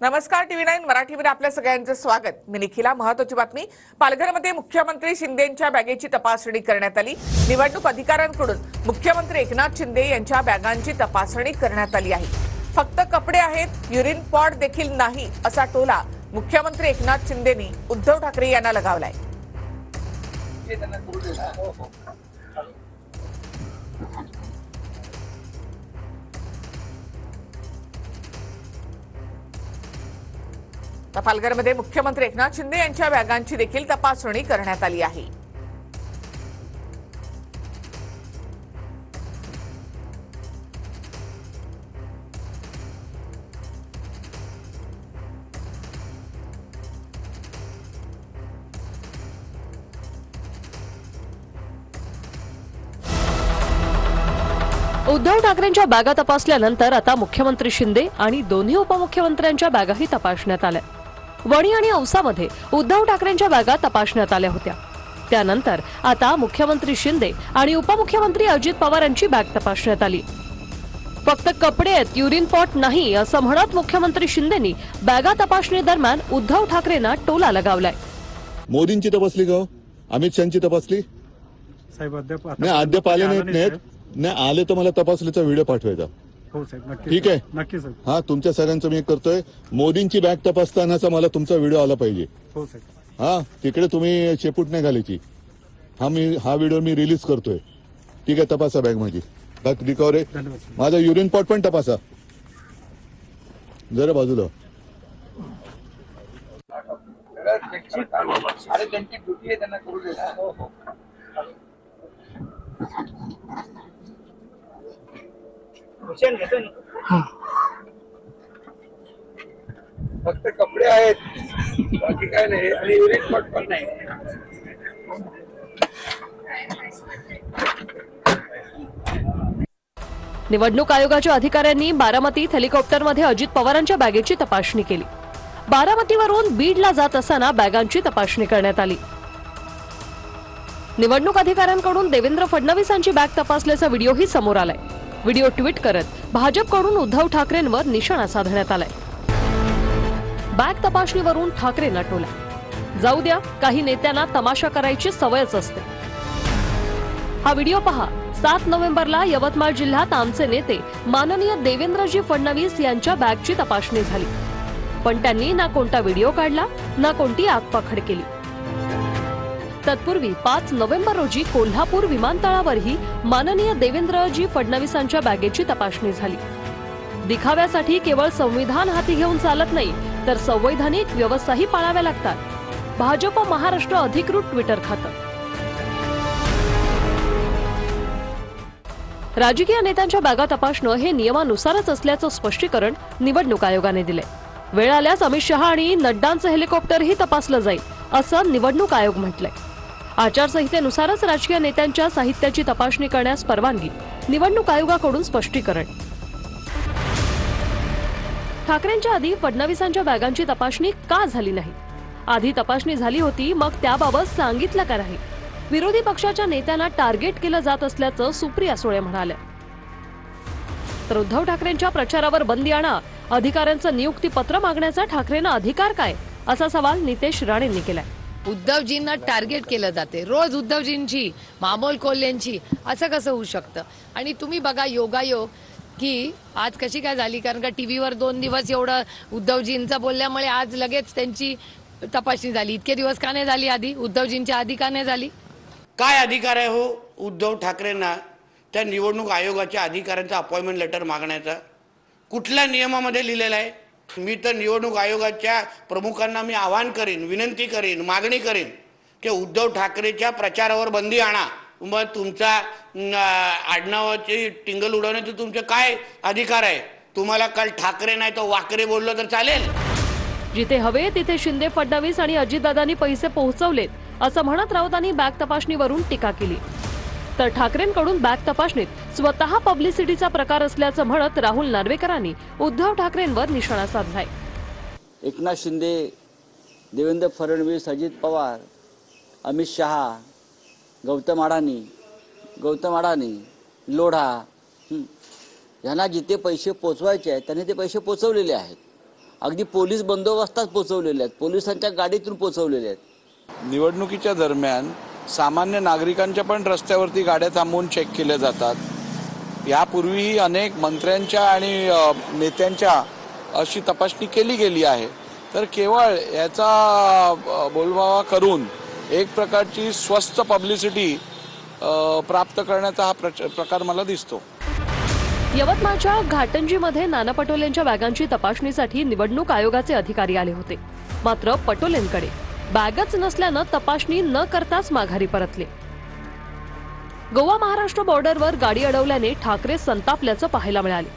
नमस्कार, TV9 मराठीमध्ये आपल्या सगळ्यांचं स्वागत। मी निखिला। महत्त्वाची बातमी, पालघरमध्ये मुख्यमंत्री शिंदेंच्या बॅगेची तपासणी करण्यात आली। निवडणूक अधिकाऱ्यांकडून मुख्यमंत्री एकनाथ शिंदे यांच्या बॅगांची तपासणी करण्यात आली आहे। फक्त कपडे आहेत, युरिन पॉड देखील नाही असा टोला मुख्यमंत्री एकनाथ शिंदेंनी उद्धव ठाकरे यांना लगावलाय। पालघरमध्ये मुख्यमंत्री एकनाथ शिंदे यांच्या बॅगांची देखील तपासणी करण्यात आली आहे। उद्धव ठाकरेंच्या बॅगा तपासल्यानंतर आता मुख्यमंत्री शिंदे आणि दोन्ही उपमुख्यमंत्र्यांच्या बॅगाही तपासण्यात आल्या। वणी आणि औसामध्ये उद्धव ठाकरेंच्या बॅगा तपासण्यात आल्या होत्या। त्यानंतर आता मुख्यमंत्री शिंदे आणि उपमुख्यमंत्री अजित पवार यांची बॅग तपासण्यात आली। फक्त कपडे आहेत, युरिन पॉट नाही असं म्हणत मुख्यमंत्री शिंदेंनी बॅगा तपासणी दरम्यान उद्धव ठाकरेंना टोला लगावलाय। मोदींची तपासली का? अमित शहाची तपासली? साहेब अद्याप आले नाहीत। नाही आले तर मला तपासलीचा व्हिडिओ पाठवायचा। हो साहेब, नक्की। ठीक आहे, नक्की साहेब। हा, तुमच्या सगळ्यांचं मी करतोय। मोदींची बॅग तपासतानाचा मला तुमचा व्हिडिओ आला पाहिजे। हो साहेब। हा, तिकडे तुम्ही शेपूट नाही घालायची। हा व्हिडिओ मी रिलीज करतोय। ठीक आहे, तपासा बॅग माझी, बॅग रिकव्हर आहे। माझा युरिन पॉट पण तपासा जरा बाजूला। फक्त कपडे आहेत, बाकी काय नाही, आणि युरिन पॉट पण नाही। निवडणूक आयोगाच्या अधिकाऱ्यांनी बारामतीत हेलिकॉप्टरमध्ये अजित पवारांच्या बॅगेची तपासणी केली। बारामतीवरून बीडला जात असताना बॅगांची तपासणी करण्यात आली। निवडणूक अधिकाऱ्यांकडून देवेंद्र फडणवीसांची बॅग तपासल्याचा व्हिडिओही समोर आलाय। व्हिडिओ ट्विट करत भाजपकडून उद्धव ठाकरेंवर निशाणा साधण्यात आलाय। बॅग तपासणीवरून ठाकरेंना टोला, जाऊ द्या, काही नेत्यांना तमाशा करायची सवयच असते। हा व्हिडिओ पहा। 7 नोव्हेंबरला यवतमाळ जिल्ह्यात आमचे नेते माननीय देवेंद्रजी फडणवीस यांच्या बॅगची तपासणी झाली, पण त्यांनी ना कोणता व्हिडिओ काढला ना कोणती आगपाखड केली। तत्पूर्वी 5 नोव्हेंबर रोजी कोल्हापूर विमानतळावरही माननीय देवेंद्रजी फडणवीसांच्या बॅगेची तपासणी झाली। दिखाव्यासाठी केवळ संविधान हाती घेऊन चालत नाही, तर संवैधानिक व्यवस्थाही पाळाव्या लागतात। भाजप महाराष्ट्र अधिकृत ट्विटर खातं। राजकीय नेत्यांच्या बॅगा तपासणं हे नियमानुसारच असल्याचं स्पष्टीकरण निवडणूक आयोगाने दिले। वेळ आल्यास अमित शहा आणि नड्डांचं हेलिकॉप्टरही तपासलं जाईल असं निवडणूक आयोग म्हटलंय। आचारसंहितेनुसारच राजकीय नेत्यांच्या साहित्याची तपासणी करण्यास परवानगी, निवडणूक आयोगाकडून स्पष्टीकरण। ठाकरेंच्या आधी फडणवीसांच्या बॅगांची तपासणी का झाली नाही? आधी तपासणी झाली होती, मग त्याबाबत सांगितलं का नाही? विरोधी पक्षाच्या नेत्यांना टार्गेट केलं जात असल्याचं सुप्रिया सुळे म्हणाले। तर उद्धव ठाकरेंच्या प्रचारावर बंदी आणा, अधिकाऱ्यांचं नियुक्ती पत्र मागण्याचा ठाकरेंना अधिकार काय, असा सवाल नितेश राणेंनी केलाय। उद्धवजींना टार्गेट केलं जाते, रोज उद्धवजींची, मामोल कोल्हेंची, असं कसं होऊ शकतं? आणि तुम्ही बघा योगायोग की आज कशी काय झाली, कारण का टीव्हीवर 2 दिवस एवढं उद्धवजींचं बोलल्यामुळे आज लगेच त्यांची तपासणी झाली। इतके दिवस का नाही झाली आधी? उद्धवजींच्या आधी का नाही झाली? काय अधिकार आहे हो उद्धव ठाकरेंना त्या निवडणूक आयोगाच्या अधिकाऱ्यांचा अपॉइंटमेंट लेटर मागण्याचा? कुठल्या नियमामध्ये लिहिलेलं आहे? मी तर निवडणूक आयोगाच्या प्रमुखांना मी आवाहन करीन, विनंती करीन, मागणी करीन की उद्धव ठाकरेच्या प्रचारावर बंदी आणा। मग तुमचा आडनावाची टिंगल उडवण्याचे तुमचे काय अधिकार आहे? तुम्हाला काल ठाकरे नाही तर वाकरे बोललो तर चालेल? जिथे हवे तिथे शिंदे, फडणवीस आणि अजितदादांनी पैसे पोहोचवलेत असं म्हणत राऊतांनी बॅग तपासणीवरून टीका केली। तर ठाकरेंकडून बॅग तपासणीत स्वतः पब्लिसिटीचा प्रकार असल्याचं म्हणत राहुल नार्वेकरांनी उद्धव ठाकरेंवर निशाणा साधलाय। एकनाथ शिंदे, देवेंद्र फडणवीस, अजित पवार, अमित शहा, गौतम अडाणी, लोढा यांना जिथे पैसे पोचवायचे आहेत त्यांनी ते पैसे पोचवलेले आहेत। अगदी पोलीस बंदोबस्तात पोचवलेले आहेत, पोलिसांच्या गाडीतून पोचवलेले आहेत. निवडणुकीच्या दरम्यान सामान्य नागरिकांच्या पण रस्त्यावरती गाड्या थांबवून चेक केल्या जातात. यापूर्वीही अनेक मंत्र्यांच्या आणि नेत्यांच्या अशी तपासणी केली गेली आहे. तर केवळ याचा बोलबावा करून एक प्रकारची स्वस्त पब्लिसिटी प्राप्त करण्याचा हा प्रकार मला दिसतो. यवतमाळच्या घाटंजीमध्ये नाना पटोलेंच्या बॅगांची तपासणीसाठी निवडणूक आयोगाचे अधिकारी आले होते. मात्र पटोलेंकडे बॅगच नसल्यानं तपासणी न करताच माघारी परतले. गोवा महाराष्ट्र बॉर्डरवर गाडी अडवल्याने ठाकरे संतापल्याचं पाहायला मिळाले.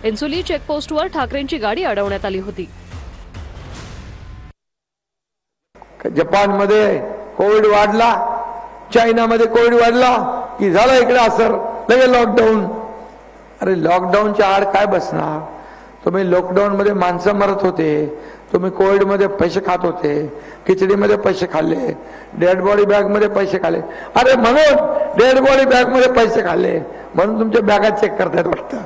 एन्सुली चेकपोस्टवर ठाकरेंची गाडी अडवण्यात आली होती. जपानमध्ये कोविड वाढला, चायनामध्ये कोविड वाढला की झालं इकडे असर, लगेच लॉकडाऊन. अरे लॉकडाऊनच्या आड काय बसणार तुम्ही? लॉकडाऊन मध्ये माणसं मरत होते, तुम्ही कोविड मध्ये पैसे खात होते, खिचडीमध्ये पैसे खाल्ले, डेड बॉडी बॅग मध्ये पैसे खाल्ले. अरे म्हणून डेड बॉडी बॅग मध्ये पैसे खाल्ले म्हणून तुमच्या बॅगा चेक करतायत वाटतं.